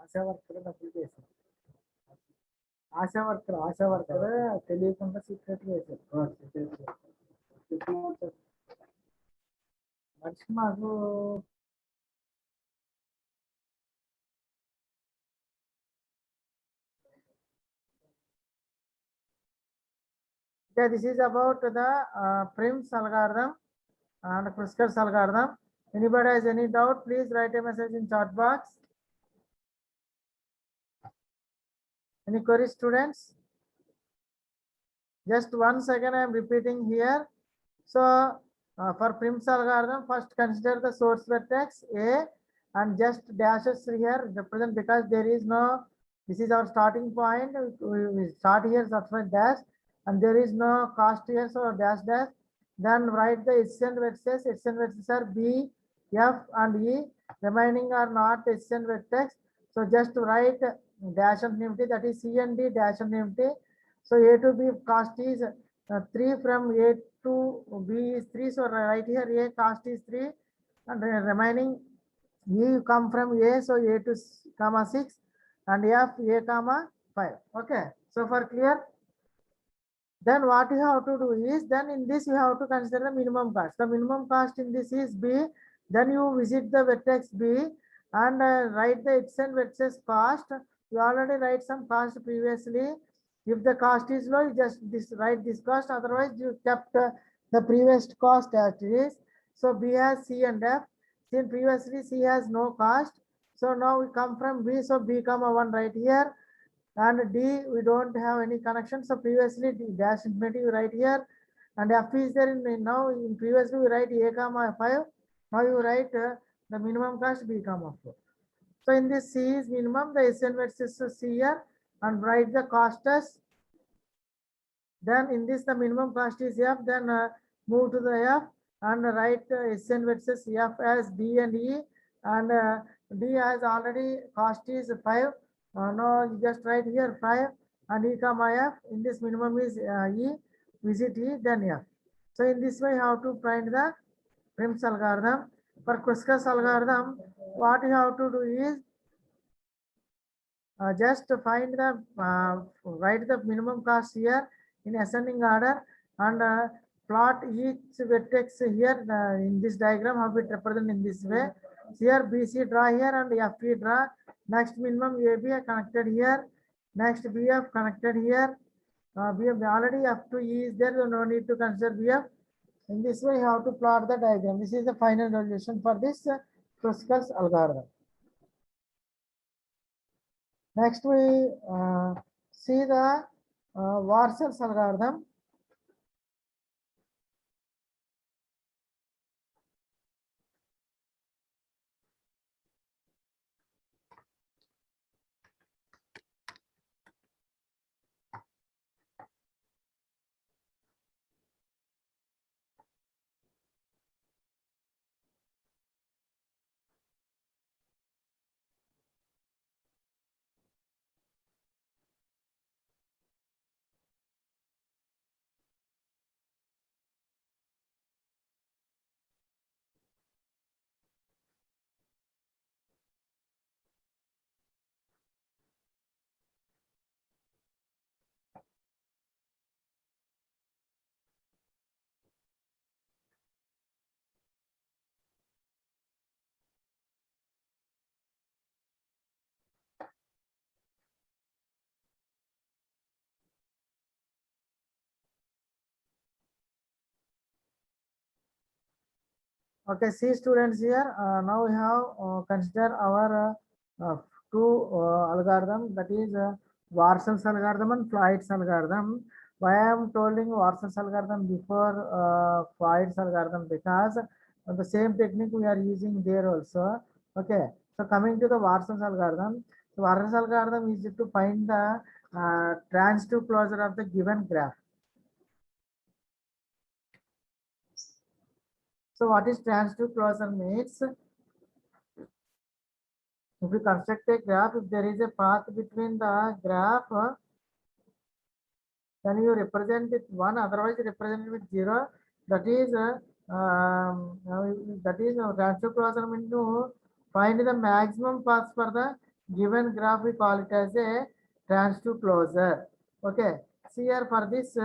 ASHA worker డబ్బులు చేశారు. ASHA worker తెలియకుండా సీక్రెట్ వేశారు. మనిషి మాకు this is about the Prim's algorithm and Kruskal's algorithm. Anybody has any doubt, please write a message in chat box. Any queries, students? Just 1 second, I am repeating here. So for Prim's algorithm, first consider the source vertex A and just dashes here represent, because there is no, this is our starting point. We start here, that's why dash, and there is no cost here, so dash dash. Then write the adjacent vertices. Adjacent vertices are B, F, and E. Remaining are not adjacent vertex. So just write dash and empty, that is C and D dash and empty. So A to B cost is 3, from A to B is 3. So right here A cost is 3, and remaining E come from A, so A to comma 6, and F A comma 5. Okay, so for clear. Then what you have to do is, then in this you have to consider the minimum cost. The minimum cost in this is B. Then you visit the vertex B and write the adjacent vertex cost. You already write some cost previously. If the cost is low, you just write this cost. Otherwise, you kept the previous cost as it is. So B has C and F. Since previously C has no cost, so now we come from B. So B comma 1 right here. And D, we don't have any connection. So previously D dash infinity right here, and F is there in now. In previously we write A comma 5. Now you write the minimum cost B comma 4. So in this C is minimum, the SN versus C here, and write the cost as. Then in this the minimum cost is F. Then move to the F and write SN versus F as D and E, and D has already cost is 5. Now you just write here 5 and E comma F. In this minimum is E, visit E, then F. So in this way, how to find the Prim's algorithm. For Kruskal's algorithm, what you have to do is just find the write the minimum cost here in ascending order, and plot each vertex here in this diagram, how it represent in this way. Here BC draw here and FE draw. Next minimum AB connected here. Next BF connected here. BF already F to E is there, so no need to consider BF. In this way, you have to plot the diagram. This is the final resolution for this Kruskal's algorithm. Next, we see the Warsaw's algorithm. Okay, see students here. Now we have consider our two algorithm, that is Warsaw's algorithm and Floyd's algorithm. Why I am telling Warsaw's algorithm before Floyd's algorithm? Because the same technique we are using there also. Okay, so coming to the Warsaw's algorithm, so Warsaw's algorithm is to find the transitive closure of the given graph. So what is transitive closure means? If we construct a graph, if there is a path between the graph then you represent it 1, otherwise represent it with 0. That is transfer closure means to find the maximum paths for the given graph. We call it as a transfer closure. Okay. See here for this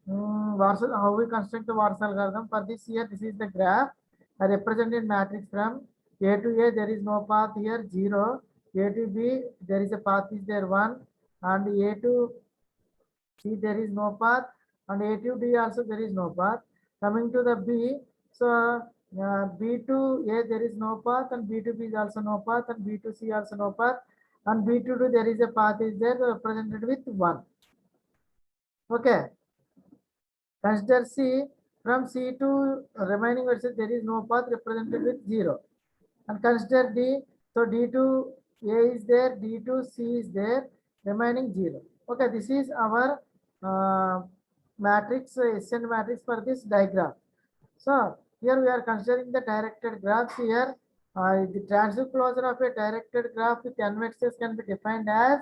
Warsaw, how we construct the Warsaw algorithm. For this here, this is the graph. I represented matrix from A to A. There is no path here, 0. A to B, there is a path is there 1, and A to C there is no path, and A to D also there is no path. Coming to the B, so B to A there is no path, and B to B is also no path, and B to C also no path, and B to D there is a path is there represented with 1. Okay. Consider C. From C to remaining verses there is no path represented with 0. And consider D. So D to A is there, D to C is there, remaining 0. Okay, this is our matrix, SN matrix for this diagram. So here we are considering the directed graphs here. The transfer closure of a directed graph with n vertices can be defined as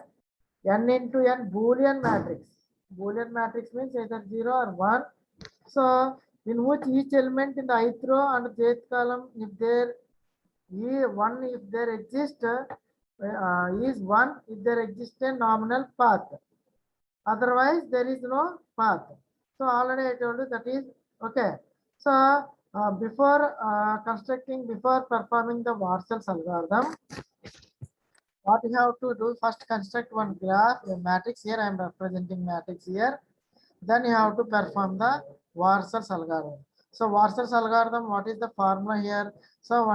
n into n Boolean matrix. Boolean matrix means either 0 or 1. So in which each element in the ith row and jth column, if there one if there exists is 1 if there exists a nominal path, otherwise there is no path. So already I told you that is okay. So before performing the Warsaw's algorithm, what you have to do, first construct one graph, a matrix. Here I am representing matrix here. Then you have to perform the Warsaw's algorithm. So Warsaw's algorithm, what is the formula here? So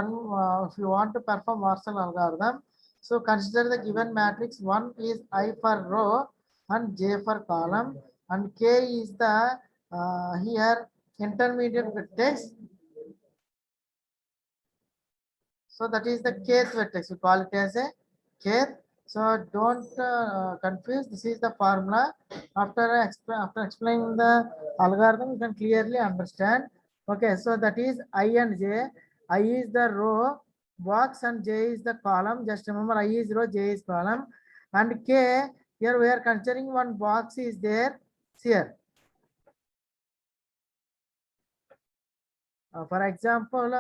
if you want to perform Warsaw's algorithm, so consider the given matrix. 1 is I for row and J for column, and K is the here intermediate vertex. So that is the kth vertex. We call it as a kth. So don't confuse. This is the formula. After explaining the algorithm, you can clearly understand. Okay, so that is I and J. I is the row box and J is the column. Just remember, I is row, J is column, and K. Here we are considering one box is there here. For example,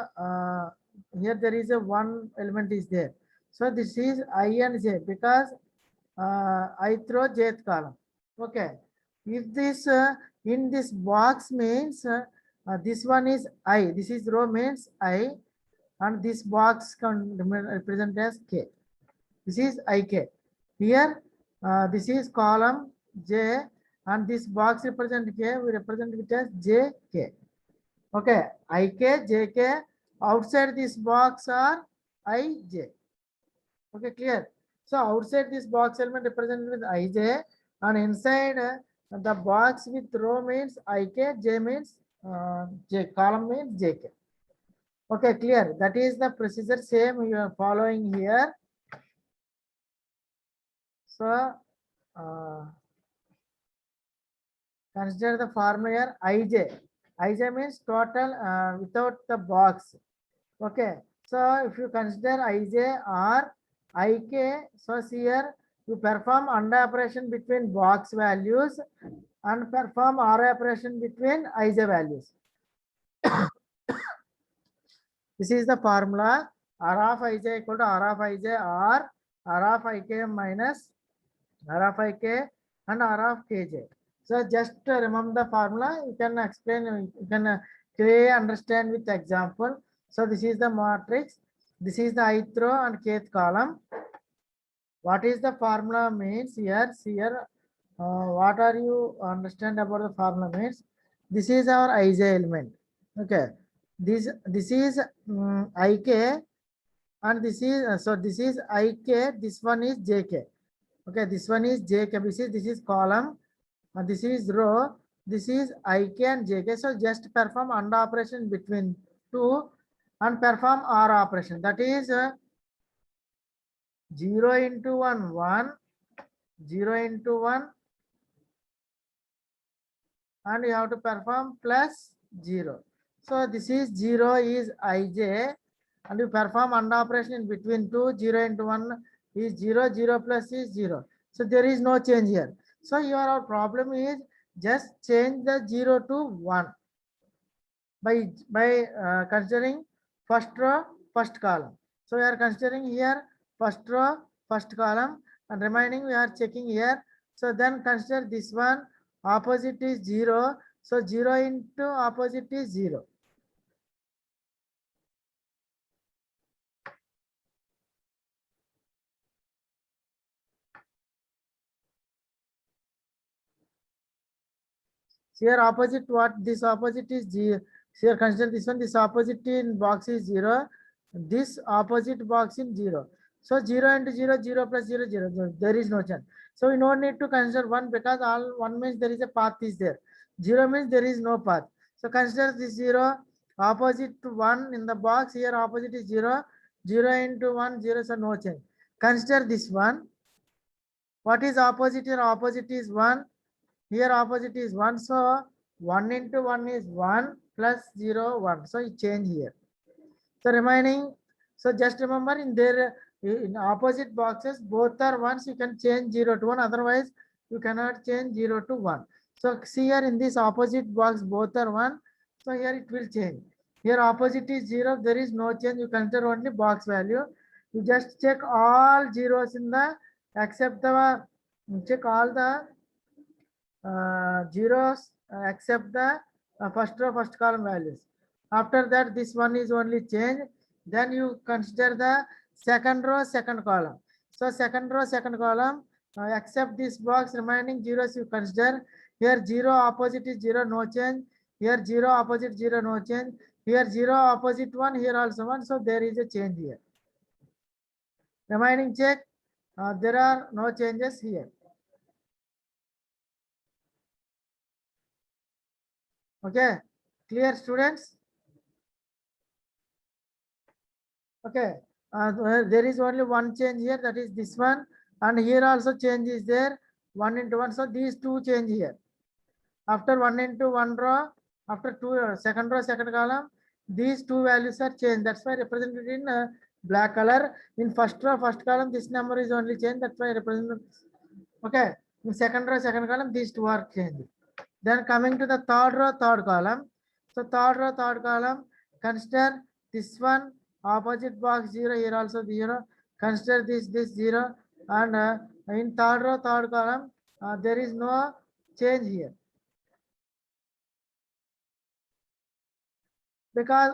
here there is a one element is there. So this is I and J because I throw jth column. Okay. If this in this box means this one is I, this is row means I, and this box can represent as K. This is Ik. Here this is column J, and this box represent K. We represent it as JK. Okay, Ik, Jk. Outside this box are Ij. Okay, clear. So outside this box element represented with Ij, and inside the box with row means Ik, J means J, column means Jk. Okay, clear. That is the procedure same you are following here. So consider the formula here Ij. Ij means total without the box. Okay. So if you consider Ij or Ik, so here you perform AND operation between box values and perform OR operation between Ij values. This is the formula. R of Ij equal to R of Ij or R of Ik minus R of Ik and R of Kj. So just remember the formula. You can explain. You can clearly understand with example. So this is the matrix. This is the ith row and kth column. What is the formula means here? Here, what are you understand about the formula means? This is our Ij element. Okay. This is Ik, and this is so this is Ik. This one is Jk. Okay. This one is Jk. This is column. And this is row. This is Ik and Jk. So just perform AND operation between two and perform OR operation. That is 0 into 1, 1, 0 into 1, and you have to perform plus 0. So this is 0 is Ij, and you perform AND operation in between 2, 0 into 1 is 0, 0 plus is 0. So there is no change here. So your problem is just change the 0 to 1 by considering first row, first column. So we are considering here first row, first column, and remaining we are checking here. So then consider this one, opposite is 0. So 0 into opposite is 0. Here opposite, what this opposite is 0. Here consider this one, this opposite in box is 0. This opposite box in 0. So 0 into 0, 0 plus 0, 0, 0. There is no chance. So we don't need to consider 1 because all 1 means there is a path is there. 0 means there is no path. So consider this 0, opposite to 1 in the box. Here opposite is 0. 0 into 1, 0, so no change. Consider this one. What is opposite here? Opposite is 1. Here opposite is 1. So 1 into 1 is 1 plus 0, 1. So you change here. So remaining, so just remember in their in opposite boxes, both are ones, you can change 0 to 1. Otherwise, you cannot change 0 to 1. So see here in this opposite box, both are 1. So here it will change. Here opposite is 0. There is no change. You consider only box value. You just check all zeros in the, except the, check all the zeros except the first row, first column values. After that, this one is only change. Then you consider the second row, second column. So second row, second column, except this box, remaining zeros you consider. Here 0 opposite is 0, no change. Here 0 opposite 0, no change. Here 0 opposite 1, here also 1. So there is a change here. Remaining check, there are no changes here. Okay, clear students? Okay, there is only one change here, that is this one, and here also change is there, 1 into 1. So these two change here. After 1 into 1 row, after two second row, second column, these two values are changed. That's why represented in black color. In first row, first column, this number is only changed. That's why represented. Okay, in second row, second column, these two are changed. Then coming to the third row, third column. So third row, third column, consider this one, opposite box 0, here also 0. Consider this 0. And in third row, third column, there is no change here. Because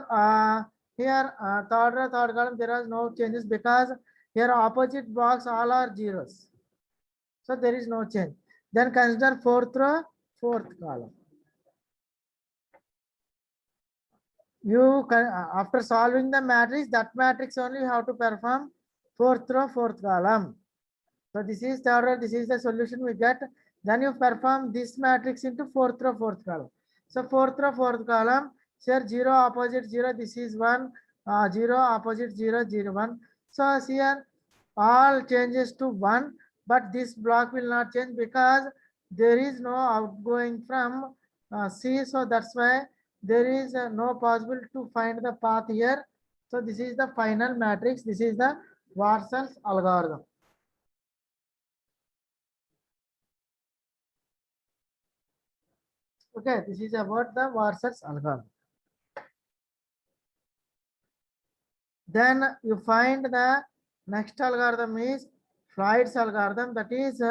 here third row, third column, there are no changes because here opposite box all are zeros. So there is no change. Then consider fourth row, fourth column. You can after solving the matrix, that matrix only you have to perform fourth row, fourth column. So this is third row, this is the solution we get. Then you perform this matrix into fourth row, fourth column. So fourth row, fourth column, here 0 opposite 0, this is 1, 0 opposite 0, 0, 1. So here all changes to 1, but this block will not change because there is no outgoing from C. So that's why there is no possible to find the path here. So this is the final matrix. This is the Warson's algorithm. Okay, this is about the Warson's algorithm. Then you find the next algorithm is Floyd's algorithm, that is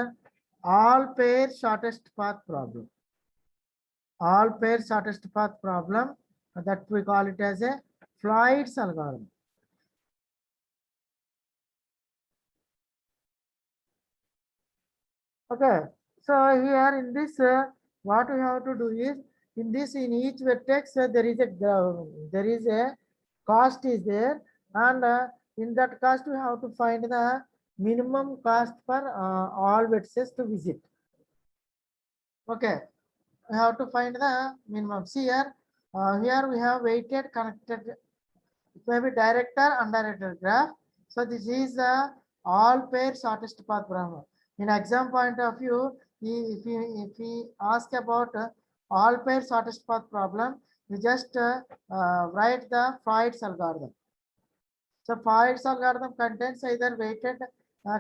all pair shortest path problem. All pair shortest path problem, that we call it as a Floyd's algorithm. Okay, so here in this, what we have to do is, in this, in each vertex, there is a cost is there, and in that cost we have to find the minimum cost for all vertices to visit. Okay, we have to find the minimum. See here, here we have weighted connected, it may be direct or undirected graph. So this is the all pair shortest path problem. In exam point of view, if we ask about all pair shortest path problem, we just write the Floyd's algorithm. So Floyd's algorithm contains either weighted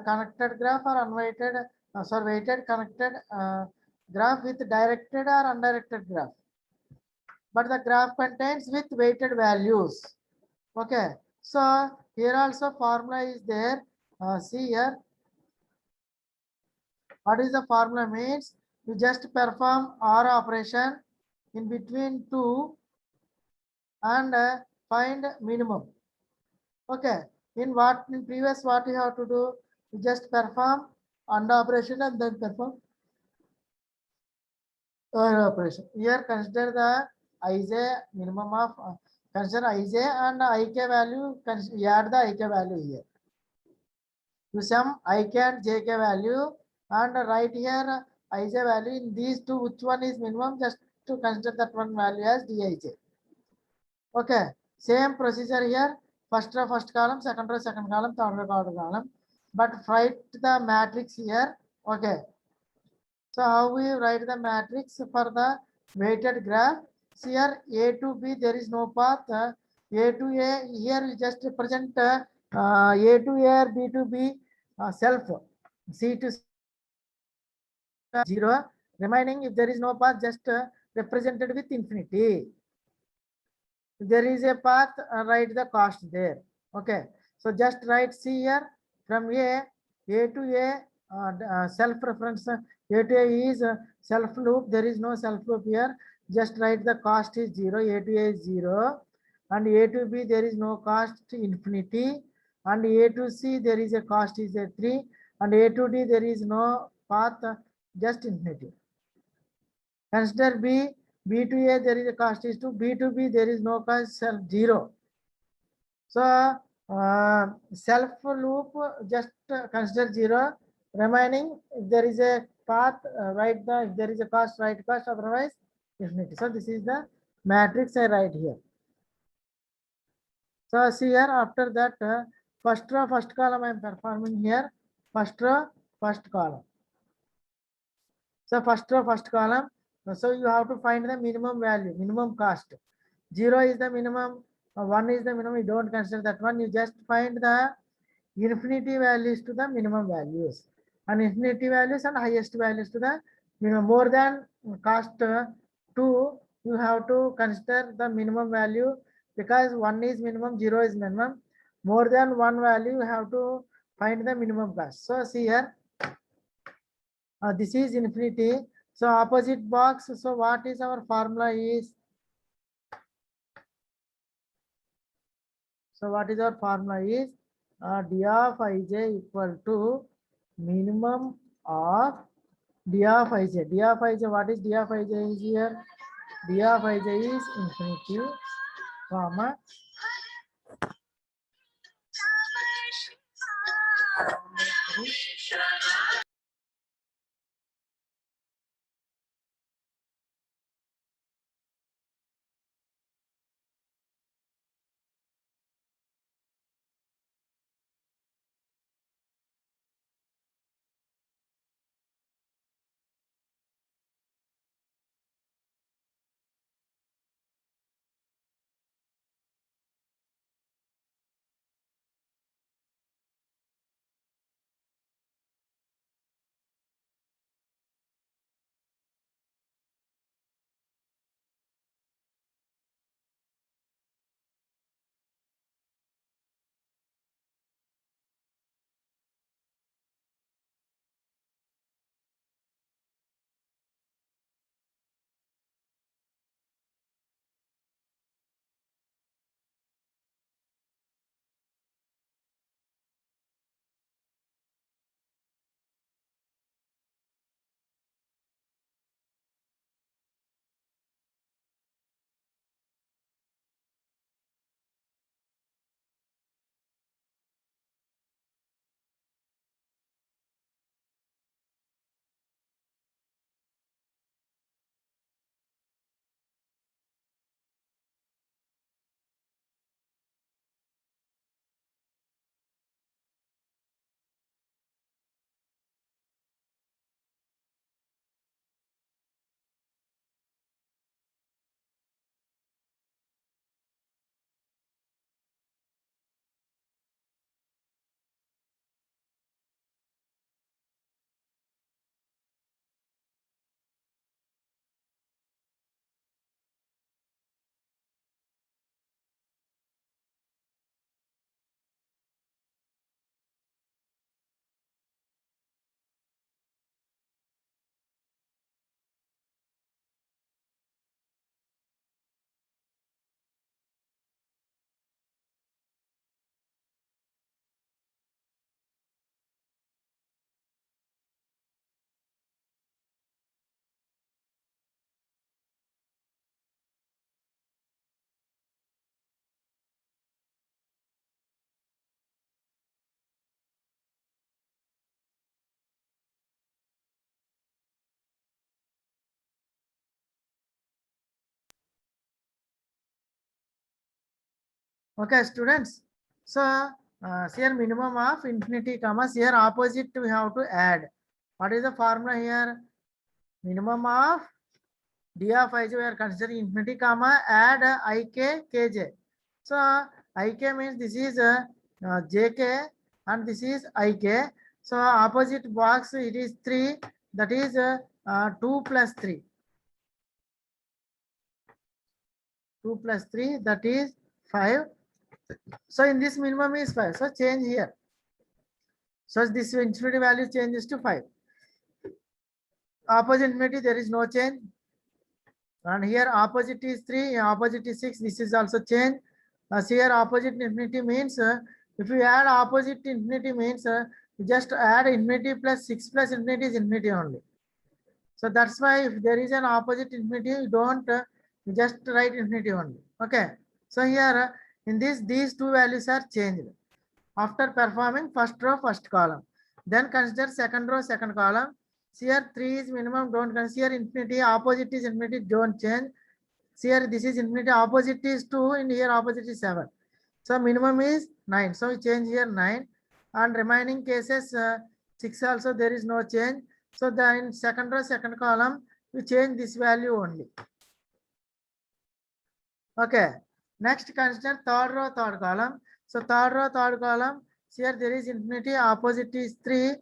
connected graph or unweighted, weighted connected graph with directed or undirected graph, but the graph contains with weighted values. Okay, so here also formula is there. See here, what is the formula means? You just perform OR operation in between two and find minimum. Okay, in previous what you have to do? You just perform AND operation and then perform OR operation. Here consider the Ij minimum of consider Ij and Ik value. Add the Ik value here. You sum Ik and Jk value and write here Ij value in these two. Which one is minimum? Just to consider that one value as Dij. Okay, same procedure here. First row first column, second row second column, third row third column. But write the matrix here. Okay. So how we write the matrix for the weighted graph? Here A to B there is no path. A to A here we just represent A to A or B to B self. C to 0. Remaining if there is no path just represented with infinity. If there is a path, write the cost there. Okay. So just write C here from A to A self reference. A to A is self loop. There is no self loop here. Just write the cost is 0. A to A is 0. And A to B there is no cost infinity. And A to C there is a cost is a 3. And A to D there is no path just infinity. Consider B. B to A there is a cost is 2. B to B there is no cost self 0. So self loop just consider 0. Remaining if there is a path write the, if there is a cost write cost, otherwise infinity. So this is the matrix I write here. So see here after that first row first column I am performing here. First row first column. So first row first column. So you have to find the minimum value, minimum cost. 0 is the minimum, 1 is the minimum. You don't consider that one. You just find the infinity values to the minimum values, and infinity values and highest values to the minimum. More than cost 2, you have to consider the minimum value, because 1 is minimum, 0 is minimum. More than one value, you have to find the minimum cost. So see here. This is infinity. So opposite box. So what is our formula is? So what is our formula is d of ij equal to minimum of d of ij. D of ij, what is d of ij is here? D of ij is infinity, comma Okay, students. So here minimum of infinity commas, here opposite we have to add. What is the formula here? Minimum of d of ij we are considering infinity comma add ik kj. So ik means this is jk and this is ik. So opposite box it is 3, that is 2 plus 3. 2 plus 3, that is 5. So in this minimum is 5. So change here. So this infinity value changes to 5. Opposite infinity there is no change. And here opposite is 3, opposite is 6. This is also change. As here opposite infinity means if you add opposite infinity means you just add infinity plus 6 plus infinity is infinity only. So that's why if there is an opposite infinity, you don't you just write infinity only. Okay. So here in this these two values are changed after performing first row first column. Then consider second row second column. Here 3 is minimum, don't consider infinity, opposite is infinity, don't change. Here this is infinity, opposite is 2, in here opposite is 7. So minimum is 9. So we change here 9, and remaining cases 6 also there is no change. So then second row second column we change this value only. Okay. Next consider third row third column. So third row third column, here there is infinity, opposite is 3.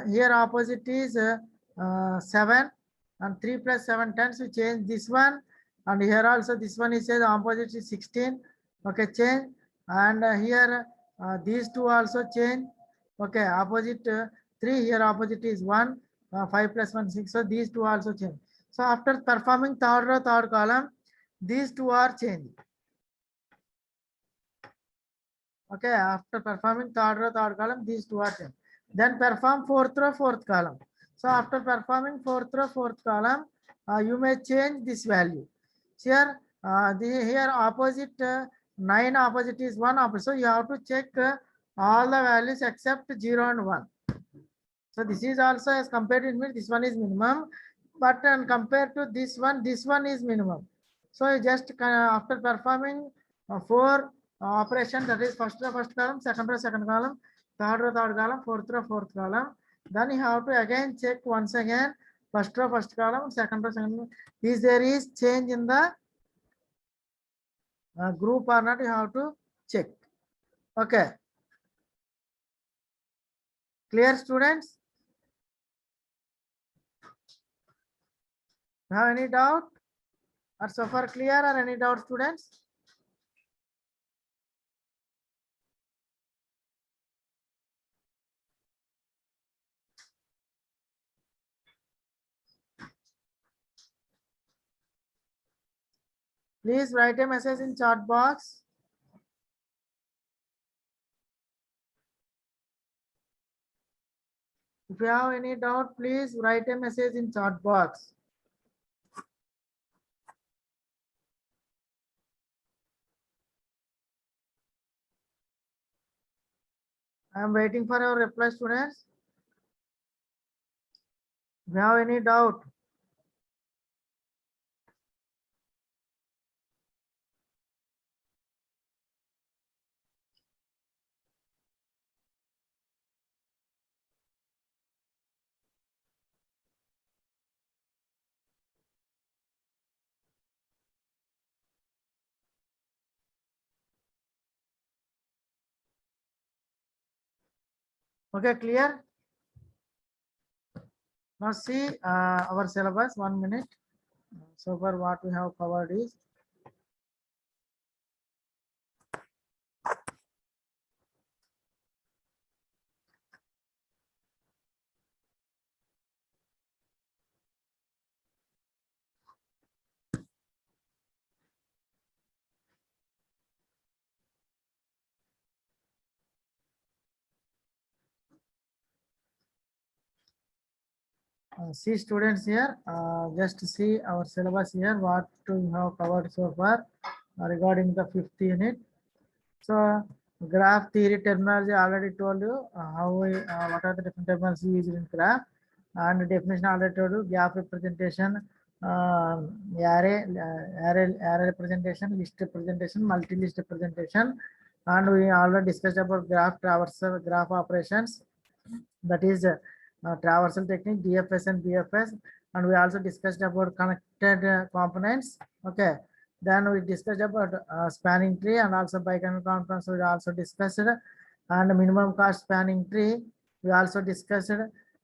Here opposite is 7, and 3 plus 7 10. We change this one, and here also this one is opposite is 16. Okay, change. And here these two also change. Okay, opposite 3, here opposite is 1. 5 plus 1 6. So these two also change. So after performing third row third column, these two are changed. Okay, after performing third row third column, these two are changed. Then perform fourth row fourth column. So after performing fourth row fourth column, you may change this value. Here here opposite 9 opposite is 1 opposite. So you have to check all the values except 0 and 1. So this is also as compared to infinity, this one is minimum, but compared to this one is minimum. So you just after performing 4 operation, that is first row first column, second row second column, third row third column, fourth row fourth column, then you have to again check once again first row first column, second row second column. Is there is change in the group or not, you have to check. Okay, clear students? Have any doubt? Are so far clear, or any doubt students? Please write a message in chat box. If you have any doubt, please write a message in chat box. I am waiting for your reply, students. If you have any doubt, okay, clear? Now see our syllabus, 1 minute. So far what we have covered is see students here, just see our syllabus here, what we have covered so far regarding the 5th unit. So graph theory terminology already told you how we what are the different terminology used in graph, and definition already told you, gap representation, array representation, list representation, multi-list representation, and we already discussed about graph traversal, graph operations, that is traversal technique, DFS and BFS, and we also discussed about connected components. Okay, then we discussed about spanning tree and also bicanonical components. We also discussed and minimum cost spanning tree. We also discussed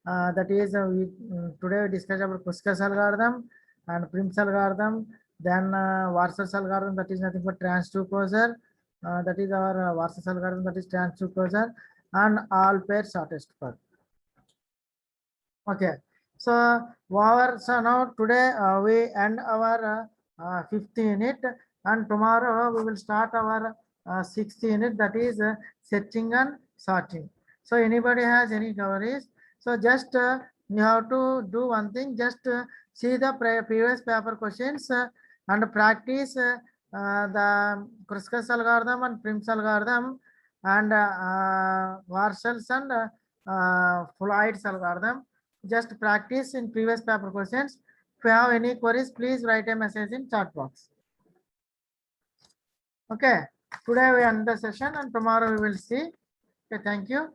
that is today we discussed about Puskas algorithm and Prim's algorithm. Then Warsa's algorithm, that is nothing but trans-2-closure. That is our Warsa's algorithm, that is trans-2-closure, and all pair shortest path. Okay, so now today we end our 5th unit, and tomorrow we will start our 6th unit, that is searching and sorting. So anybody has any queries? So just you have to do one thing, just see the previous paper questions and practice the Kruskal algorithm and Prim's algorithm and Warshall's and Floyd's algorithm. Just practice in previous paper questions. If you have any queries, please write a message in chat box. Okay, today we end the session and tomorrow we will see. Okay, thank you.